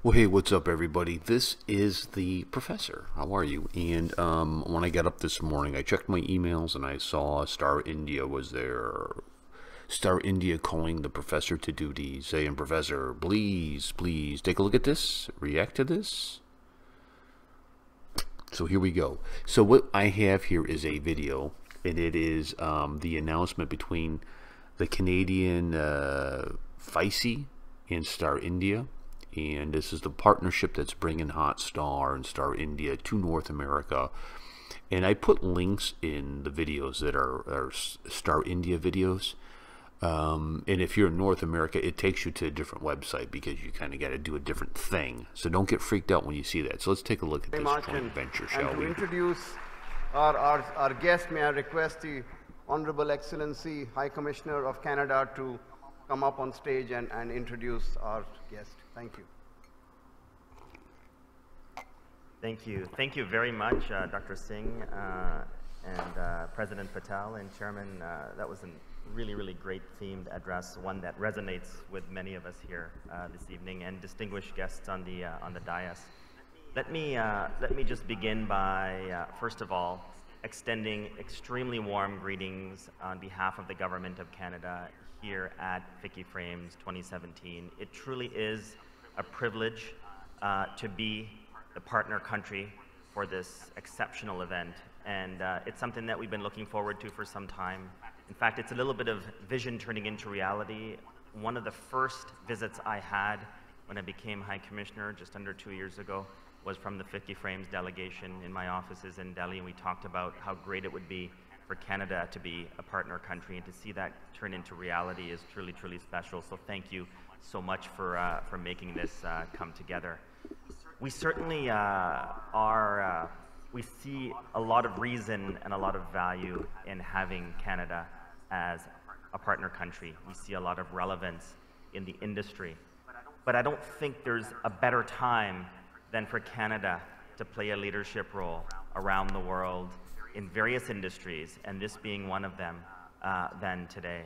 Well, hey, what's up, everybody? This is the professor. How are you? And when I got up this morning, I checked my emails and I saw Star India was there. Star India calling the professor to duty, saying, "Professor, please, please take a look at this. React to this." So here we go. So what I have here is a video, and it is the announcement between the Canadian Ficci and Star India. And this is the partnership that's bringing Hot Star and Star India to North America. And I put links in the videos that are Star India videos. And if you're in North America, it takes you to a different website because you kind of got to do a different thing. So don't get freaked out when you see that. So let's take a look at this joint venture, shall and we? to introduce our guest, may I request the Honorable Excellency High Commissioner of Canada to come up on stage and introduce our guest. Thank you. Thank you. Thank you very much, Dr. Singh and President Patel and Chairman. That was a really, really great themed address, one that resonates with many of us here this evening, and distinguished guests on the dais. Let me just begin by, first of all, extending extremely warm greetings on behalf of the Government of Canada here at Ficci Frames 2017. It truly is a privilege to be the partner country for this exceptional event, and it's something that we've been looking forward to for some time. In fact, it's a little bit of vision turning into reality. One of the first visits I had when I became High Commissioner just under 2 years ago was from the Ficci Frames delegation in my offices in Delhi, and we talked about how great it would be for Canada to be a partner country, and to see that turn into reality is truly, truly special. So thank you so much for making this come together. We certainly we see a lot of reason and a lot of value in having Canada as a partner country. We see a lot of relevance in the industry. But I don't think there's a better time than for Canada to play a leadership role around the world in various industries, and this being one of them, than today.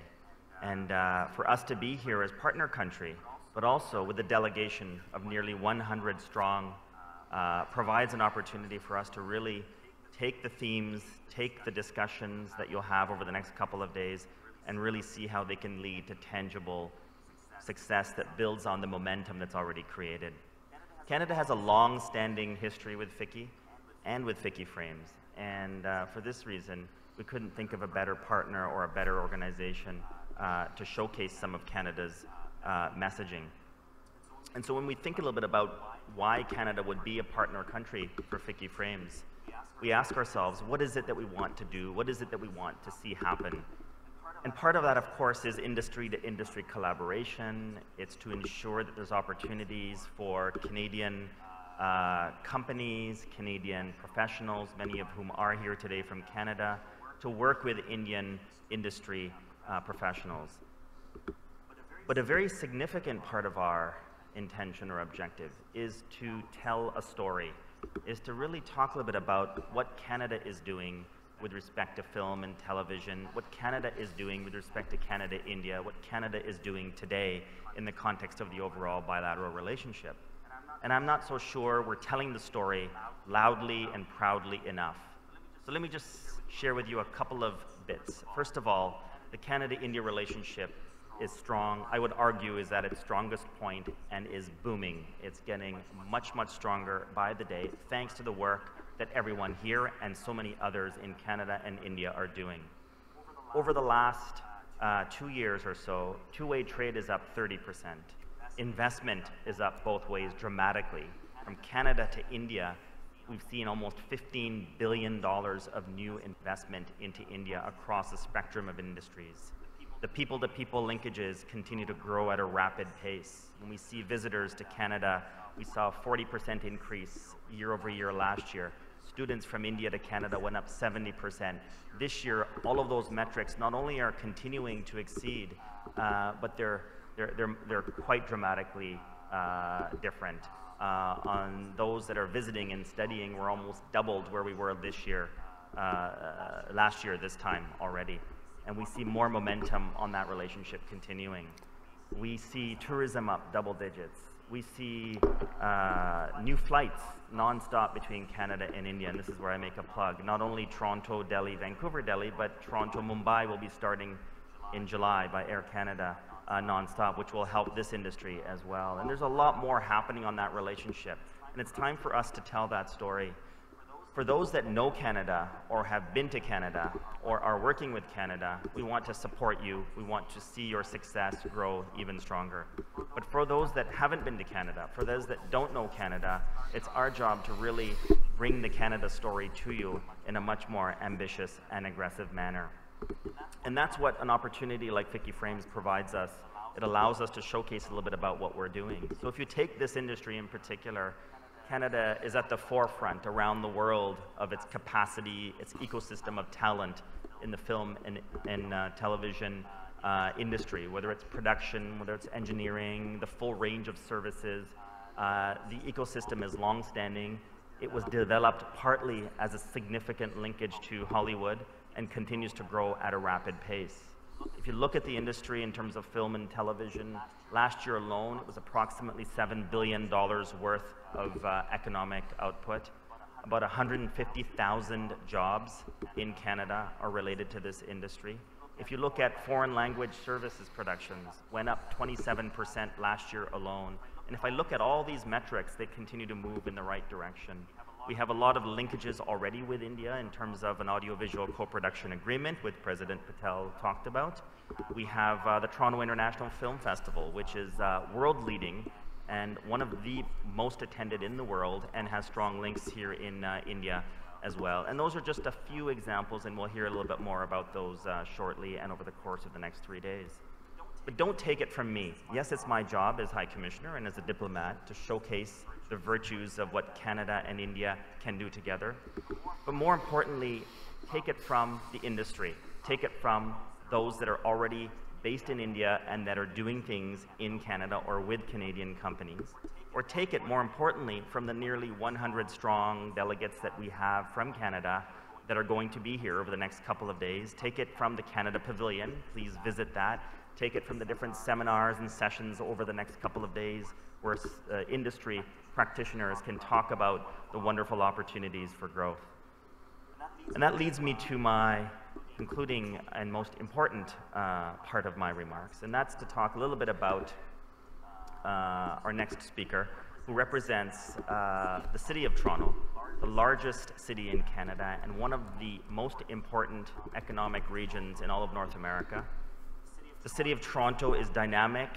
And for us to be here as partner country, but also with a delegation of nearly 100 strong, provides an opportunity for us to really take the themes, take the discussions that you'll have over the next couple of days, and really see how they can lead to tangible success that builds on the momentum that's already created. Canada has a long-standing history with Ficci and with Ficci Frames, and for this reason, we couldn't think of a better partner or a better organization to showcase some of Canada's messaging. And so when we think a little bit about why Canada would be a partner country for Ficci Frames, we ask ourselves, what is it that we want to do? What is it that we want to see happen? And part of that, of course, is industry-to-industry collaboration. It's to ensure that there's opportunities for Canadian companies, Canadian professionals, many of whom are here today from Canada, to work with Indian industry professionals. But a very significant part of our intention or objective is to tell a story, is to really talk a little bit about what Canada is doing with respect to film and television, what Canada is doing with respect to Canada-India, what Canada is doing today in the context of the overall bilateral relationship. And I'm not so sure we're telling the story loudly and proudly enough. So let me just share with you a couple of bits. First of all, the Canada-India relationship is strong. I would argue is at its strongest point and is booming. It's getting much, much stronger by the day, thanks to the work that everyone here and so many others in Canada and India are doing. Over the last 2 years or so, two-way trade is up 30%. Investment is up both ways dramatically. From Canada to India, we've seen almost $15 billion of new investment into India across a spectrum of industries. The people-to-people linkages continue to grow at a rapid pace. When we see visitors to Canada, we saw a 40% increase year over year last year. Students from India to Canada went up 70%. This year, all of those metrics not only are continuing to exceed, but they're quite dramatically different. On those that are visiting and studying, we're almost doubled where we were this year, last year this time already. And we see more momentum on that relationship continuing. We see tourism up double digits. we see new flights non-stop between Canada and India, and this is where I make a plug. Not only Toronto, Delhi, Vancouver, Delhi, but Toronto, Mumbai will be starting in July by Air Canada non-stop, which will help this industry as well. And there's a lot more happening on that relationship, and it's time for us to tell that story. For those that know Canada or have been to Canada or are working with Canada, we want to support you. We want to see your success grow even stronger. But for those that haven't been to Canada, for those that don't know Canada, it's our job to really bring the Canada story to you in a much more ambitious and aggressive manner. And that's what an opportunity like Ficci Frames provides us. It allows us to showcase a little bit about what we're doing. So if you take this industry in particular, Canada is at the forefront around the world of its capacity, its ecosystem of talent in the film and television industry, whether it's production, whether it's engineering, the full range of services. The ecosystem is long-standing. It was developed partly as a significant linkage to Hollywood and continues to grow at a rapid pace. If you look at the industry in terms of film and television, last year alone, it was approximately $7 billion worth of economic output. About 150,000 jobs in Canada are related to this industry. If you look at foreign language services productions, went up 27% last year alone. And if I look at all these metrics, they continue to move in the right direction. We have a lot of linkages already with India in terms of an audiovisual co-production agreement, which President Patel talked about. We have the Toronto International Film Festival, which is world-leading and one of the most attended in the world and has strong links here in India as well. And those are just a few examples, and we'll hear a little bit more about those shortly and over the course of the next 3 days. But don't take it from me. Yes, it's my job as High Commissioner and as a diplomat to showcase the virtues of what Canada and India can do together. But more importantly, take it from the industry. Take it from those that are already based in India and that are doing things in Canada or with Canadian companies. Or take it, more importantly, from the nearly 100 strong delegates that we have from Canada that are going to be here over the next couple of days. Take it from the Canada Pavilion. Please visit that. Take it from the different seminars and sessions over the next couple of days where industry practitioners can talk about the wonderful opportunities for growth. And that leads me to my concluding and most important part of my remarks, and that's to talk a little bit about our next speaker, who represents the city of Toronto, the largest city in Canada and one of the most important economic regions in all of North America. The city of Toronto is dynamic.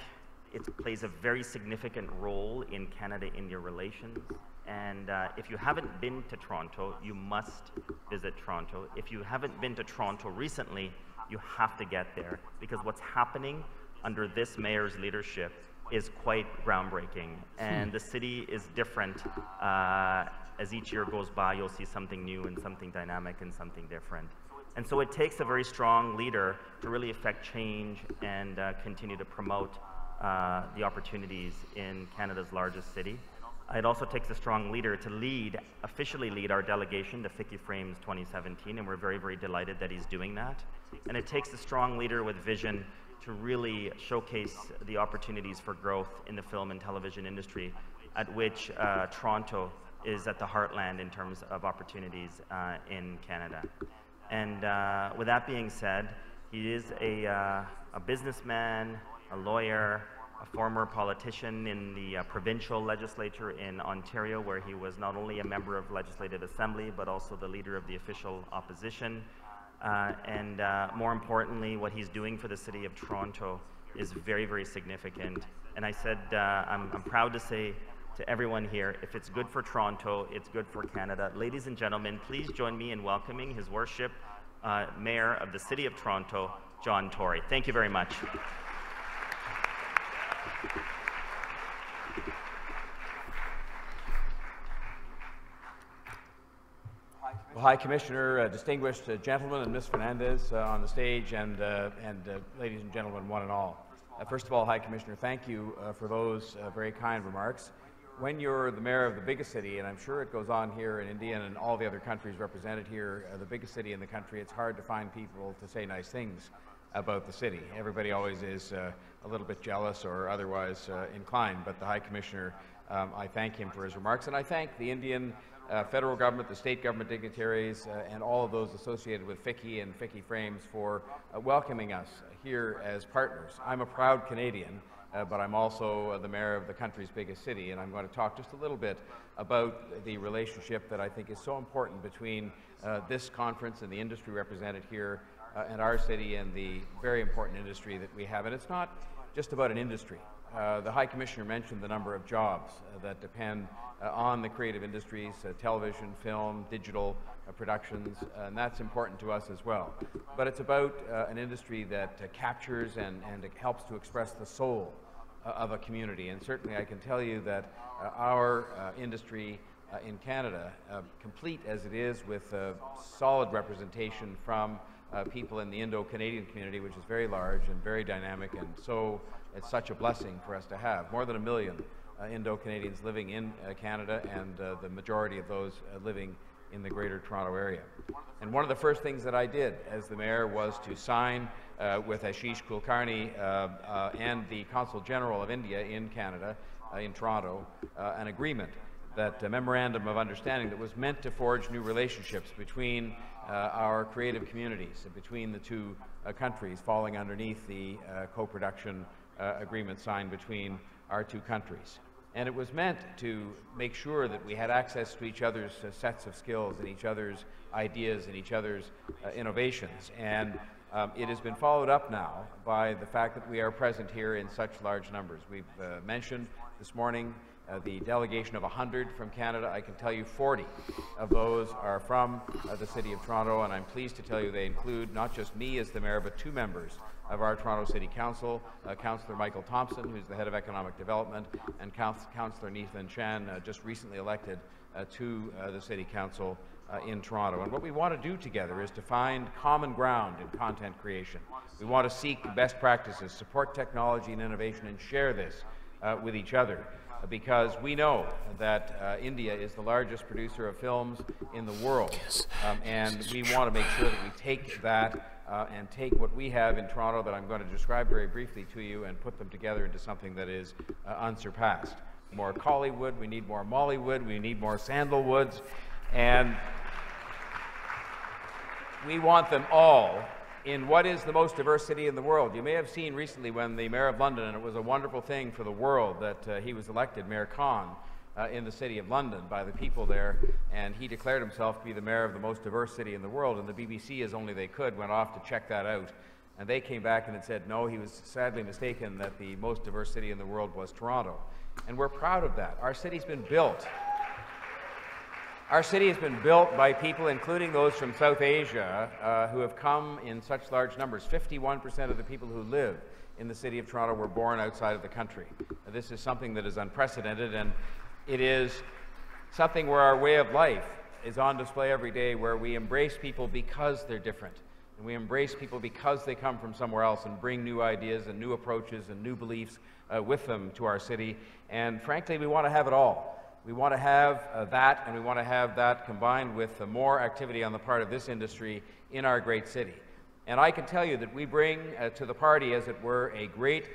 It plays a very significant role in Canada-India relations. And if you haven't been to Toronto, you must visit Toronto. If you haven't been to Toronto recently, you have to get there, because what's happening under this mayor's leadership is quite groundbreaking. And the city is different. As each year goes by, you'll see something new and something dynamic and something different. And so it takes a very strong leader to really affect change and continue to promote the opportunities in Canada's largest city. It also takes a strong leader to officially lead our delegation to Ficci Frames 2017, and we're very, very delighted that he's doing that. And it takes a strong leader with vision to really showcase the opportunities for growth in the film and television industry, at which Toronto is at the heartland in terms of opportunities in Canada. And with that being said, he is a businessman, a lawyer, a former politician in the provincial legislature in Ontario, where he was not only a member of Legislative Assembly, but also the leader of the official opposition. And more importantly, what he's doing for the city of Toronto is very, very significant. And I said, I'm proud to say to everyone here, if it's good for Toronto, it's good for Canada. Ladies and gentlemen, please join me in welcoming His Worship, Mayor of the City of Toronto, John Tory. Thank you very much. Well, High Commissioner, distinguished gentlemen and Ms. Fernandez on the stage, and ladies and gentlemen, one and all. First of all, High Commissioner, thank you for those very kind remarks. When you're the mayor of the biggest city, and I'm sure it goes on here in India and in all the other countries represented here, the biggest city in the country, it's hard to find people to say nice things about the city. Everybody always is a little bit jealous or otherwise inclined, but the High Commissioner, I thank him for his remarks, and I thank the Indian federal government, the state government dignitaries, and all of those associated with Ficci and Ficci Frames for welcoming us here as partners. I'm a proud Canadian, but I'm also the mayor of the country's biggest city, and I'm going to talk just a little bit about the relationship that I think is so important between this conference and the industry represented here and our city and the very important industry that we have. And it's not just about an industry. The High Commissioner mentioned the number of jobs that depend on the creative industries, television, film, digital productions, and that's important to us as well. But it's about an industry that captures and helps to express the soul of a community. And certainly I can tell you that our industry in Canada, complete as it is with solid representation from people in the Indo-Canadian community, which is very large and very dynamic, and so it's such a blessing for us to have. More than 1 million Indo-Canadians living in Canada, and the majority of those living in the Greater Toronto Area. And one of the first things that I did as the mayor was to sign with Ashish Kulkarni and the Consul General of India in Canada, in Toronto, an agreement, that memorandum of understanding that was meant to forge new relationships between our creative communities, between the two countries, falling underneath the co-production agreement signed between our two countries. And it was meant to make sure that we had access to each other's sets of skills and each other's ideas and each other's innovations. And it has been followed up now by the fact that we are present here in such large numbers. We've mentioned this morning the delegation of 100 from Canada. I can tell you 40 of those are from the City of Toronto, and I'm pleased to tell you they include not just me as the mayor, but 2 members of our Toronto City Council, Councillor Michael Thompson, who's the head of economic development, and Councillor Neithan Chan, just recently elected to the City Council in Toronto. And what we want to do together is to find common ground in content creation. We want to seek best practices, support technology and innovation, and share this with each other, because we know that India is the largest producer of films in the world, and we want to make sure that we take that and take what we have in Toronto that I'm going to describe very briefly to you and put them together into something that is unsurpassed. More Collywood, we need more Mollywood, we need more Sandalwoods, and we want them all in what is the most diverse city in the world. You may have seen recently when the Mayor of London, and it was a wonderful thing for the world that he was elected, Mayor Khan, in the City of London by the people there, and he declared himself to be the mayor of the most diverse city in the world, and the BBC, as only they could, went off to check that out, and they came back and had said, no, he was sadly mistaken, that the most diverse city in the world was Toronto. And we're proud of that. Our city's been built. Our city has been built by people, including those from South Asia, who have come in such large numbers. 51% of the people who live in the City of Toronto were born outside of the country. This is something that is unprecedented, and it is something where our way of life is on display every day, where we embrace people because they're different. And we embrace people because they come from somewhere else and bring new ideas and new approaches and new beliefs with them to our city. And frankly, we want to have it all. We want to have that, and we want to have that combined with more activity on the part of this industry in our great city. And I can tell you that we bring to the party, as it were, a great,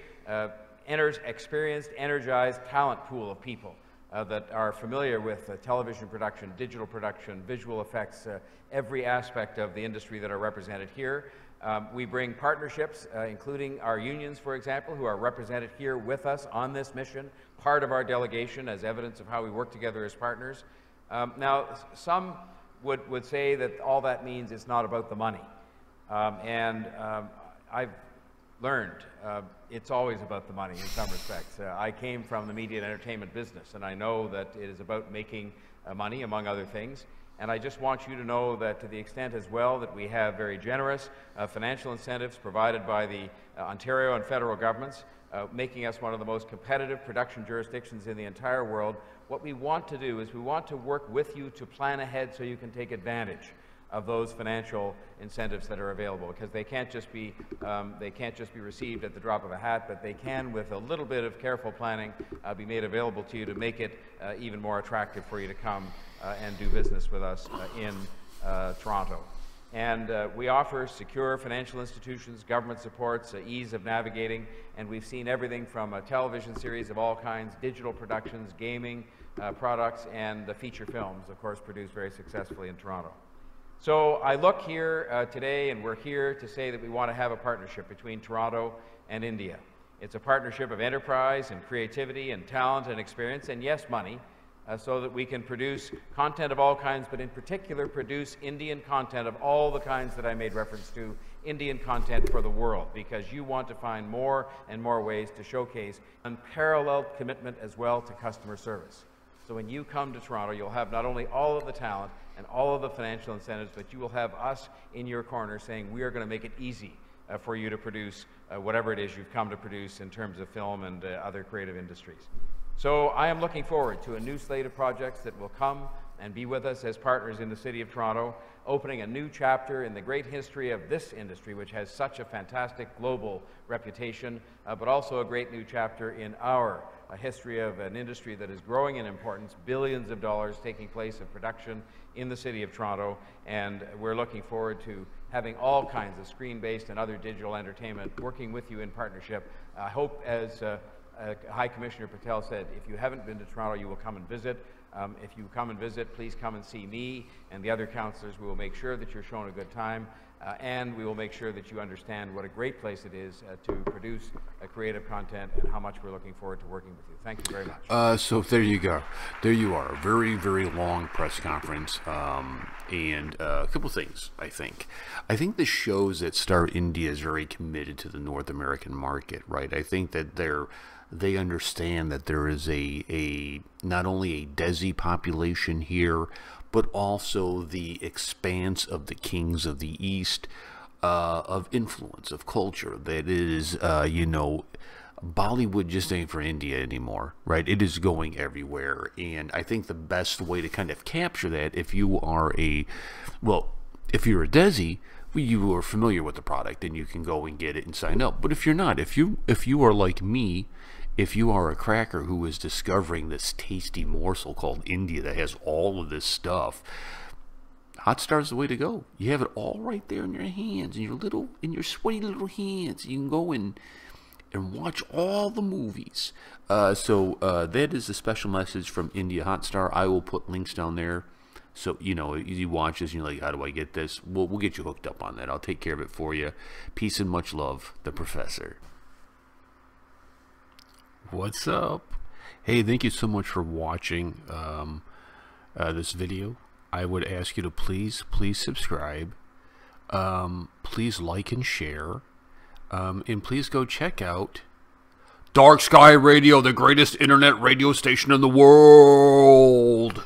experienced, energized talent pool of people that are familiar with television production, digital production, visual effects, every aspect of the industry that are represented here. We bring partnerships, including our unions, for example, who are represented here with us on this mission, part of our delegation as evidence of how we work together as partners. Now, some would say that all that means it's not about the money. I've learned it's always about the money in some respects. I came from the media and entertainment business, and I know that it is about making money, among other things. And I just want you to know that to the extent as well that we have very generous financial incentives provided by the Ontario and federal governments, making us one of the most competitive production jurisdictions in the entire world, what we want to do is we want to work with you to plan ahead so you can take advantage of those financial incentives that are available, because they can't just be received at the drop of a hat, but they can, with a little bit of careful planning, be made available to you to make it even more attractive for you to come and do business with us in Toronto. And we offer secure financial institutions, government supports, ease of navigating, and we've seen everything from a television series of all kinds, digital productions, gaming products, and feature films, of course, produced very successfully in Toronto. So I look here today, and we're here to say that we want to have a partnership between Toronto and India. It's a partnership of enterprise and creativity and talent and experience, and yes, money, so that we can produce content of all kinds, but in particular produce Indian content of all the kinds that I made reference to, Indian content for the world, because you want to find more and more ways to showcase unparalleled commitment as well to customer service. So when you come to Toronto, you'll have not only all of the talent and all of the financial incentives, but you will have us in your corner saying we are going to make it easy for you to produce whatever it is you've come to produce in terms of film and other creative industries. So I am looking forward to a new slate of projects that will come and be with us as partners in the City of Toronto, opening a new chapter in the great history of this industry, which has such a fantastic global reputation, but also a great new chapter in our history of an industry that is growing in importance, billions of dollars taking place of production in the City of Toronto, and we're looking forward to having all kinds of screen-based and other digital entertainment working with you in partnership. I hope, as High Commissioner Patel said, if you haven't been to Toronto, you will come and visit. If you come and visit, please come and see me and the other councillors. We will make sure that you're shown a good time, and we will make sure that you understand what a great place it is to produce creative content and how much we're looking forward to working with you. Thank you very much. So there you go. There you are. A very, very long press conference. And a couple things, I think. I think this shows that Star India is very committed to the North American market, right? I think that they understand that there is a not only a Desi population here, but also the expanse of the kings of the East, of influence, of culture. That is, you know, Bollywood just ain't for India anymore, right? It is going everywhere. And I think the best way to kind of capture that, if you are if you're a Desi, you are familiar with the product and you can go and get it and sign up. But if you're not, if you are like me, if you are a cracker who is discovering this tasty morsel called India that has all of this stuff, Hotstar's the way to go. You have it all right there in your hands, in your sweaty little hands. You can go and watch all the movies. So that is a special message from India Hotstar. I will put links down there. So, you know, you watch this and you're like, how do I get this? We'll get you hooked up on that. I'll take care of it for you. Peace and much love, the Professor. What's up? Hey, thank you so much for watching this video. I would ask you to please subscribe. Please like and share. And please go check out Dark Sky Radio, the greatest internet radio station in the world.